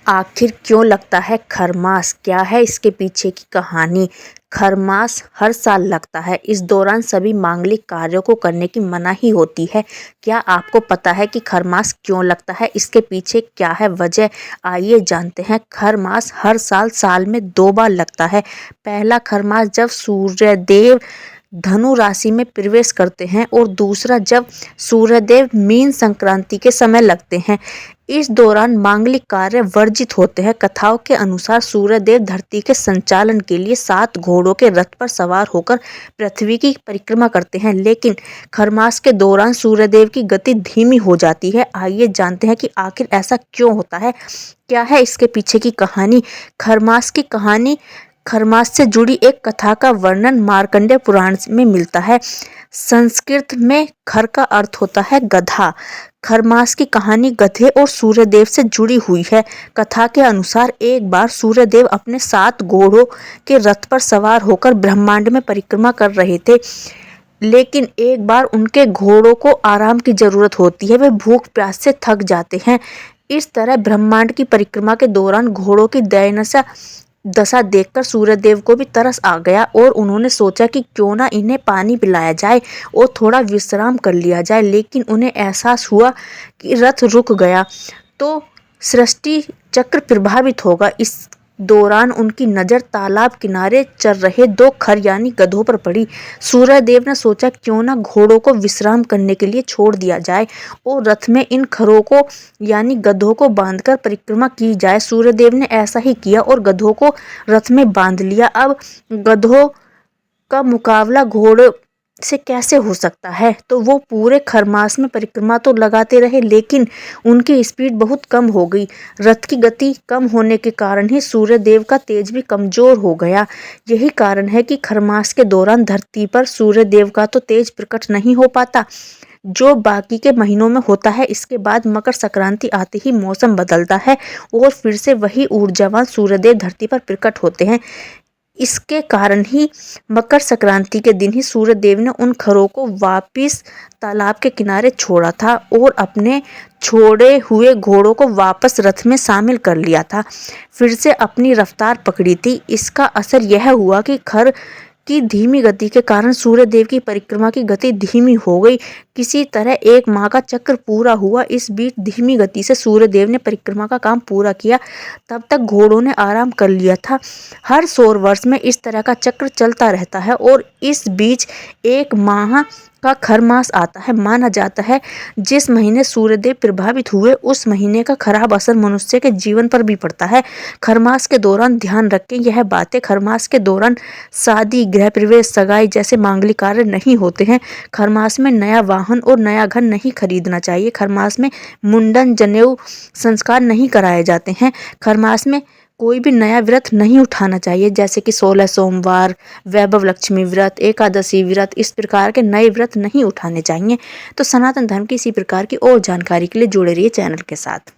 आखिर क्यों लगता है खरमास? क्या है इसके पीछे की कहानी? खरमास हर साल लगता है। इस दौरान सभी मांगलिक कार्यों को करने की मनाही होती है। क्या आपको पता है कि खरमास क्यों लगता है? इसके पीछे क्या है वजह? आइए जानते हैं। खरमास हर साल में 2 बार लगता है। पहला खरमास जब सूर्यदेव धनु राशि में प्रवेश करते हैं और दूसरा जब सूर्यदेव मीन संक्रांति के समय लगते हैं। इस दौरान मांगलिक कार्य वर्जित होते हैं। कथाओं के अनुसार सूर्यदेव धरती के संचालन के लिए 7 घोड़ों के रथ पर सवार होकर पृथ्वी की परिक्रमा करते हैं, लेकिन खरमास के दौरान सूर्यदेव की गति धीमी हो जाती है। आइए जानते हैं कि आखिर ऐसा क्यों होता है, क्या है इसके पीछे की कहानी। खरमास की कहानी। खरमास से जुड़ी एक कथा का वर्णन मार्कंडेय पुराण में मिलता है। संस्कृत में खर का अर्थ होता है गधा। खरमास की कहानी गधे और सूर्यदेव से जुड़ी हुई है। कथा के अनुसार एक बार सूर्यदेव अपने 7 घोड़ों के रथ पर सवार होकर ब्रह्मांड में परिक्रमा कर रहे थे, लेकिन एक बार उनके घोड़ों को आराम की जरूरत होती है। वे भूख प्यास से थक जाते हैं। इस तरह ब्रह्मांड की परिक्रमा के दौरान घोड़ों की दयनीय दशा देखकर सूर्यदेव को भी तरस आ गया और उन्होंने सोचा कि क्यों ना इन्हें पानी पिलाया जाए और थोड़ा विश्राम कर लिया जाए, लेकिन उन्हें एहसास हुआ कि रथ रुक गया तो सृष्टि चक्र प्रभावित होगा। इस दौरान उनकी नज़र तालाब किनारे चल रहे 2 खर यानी गधों पर पड़ी। सूर्यदेव ने सोचा क्यों ना घोड़ों को विश्राम करने के लिए छोड़ दिया जाए और रथ में इन खरों को यानी गधों को बांधकर परिक्रमा की जाए। सूर्यदेव ने ऐसा ही किया और गधों को रथ में बांध लिया। अब गधों का मुकाबला घोड़ों से कैसे हो सकता है, तो वो पूरे खरमास में परिक्रमा तो लगाते रहे, लेकिन उनकी स्पीड बहुत कम हो गई। रथ की गति कम होने के कारण ही सूर्यदेव का तेज भी कमजोर हो गया। यही कारण है कि खरमास के दौरान धरती पर सूर्यदेव का तो तेज प्रकट नहीं हो पाता, जो बाकी के महीनों में होता है। इसके बाद मकर संक्रांति आते ही मौसम बदलता है और फिर से वही ऊर्जावान सूर्यदेव धरती पर प्रकट होते हैं। इसके कारण ही मकर संक्रांति के दिन ही सूर्यदेव ने उन खरों को वापस तालाब के किनारे छोड़ा था और अपने छोड़े हुए घोड़ों को वापस रथ में शामिल कर लिया था, फिर से अपनी रफ्तार पकड़ी थी। इसका असर यह हुआ कि खर की धीमी गति के कारण सूर्यदेव की परिक्रमा की गति धीमी हो गई। किसी तरह 1 माह का चक्र पूरा हुआ। इस बीच धीमी गति से सूर्यदेव ने परिक्रमा का काम पूरा किया। तब तक घोड़ों ने आराम कर लिया था। हर 100 वर्ष में इस तरह का चक्र चलता रहता है और इस बीच 1 माह का खरमास आता है। माना जाता है जिस महीने सूर्यदेव प्रभावित हुए उस महीने का खराब असर मनुष्य के जीवन पर भी पड़ता है। खरमास के दौरान ध्यान रखें यह बातें। खरमास के दौरान शादी, गृह प्रवेश, सगाई जैसे मांगलिक कार्य नहीं होते हैं। खरमास में नया वाहन और नया घर नहीं खरीदना चाहिए। खरमास में मुंडन, जनेऊ संस्कार नहीं कराए जाते हैं। खरमास में कोई भी नया व्रत नहीं उठाना चाहिए, जैसे कि 16 सोमवार, वैभव लक्ष्मी व्रत, एकादशी व्रत, इस प्रकार के नए व्रत नहीं उठाने चाहिए। तो सनातन धर्म की इसी प्रकार की और जानकारी के लिए जुड़े रहिए चैनल के साथ।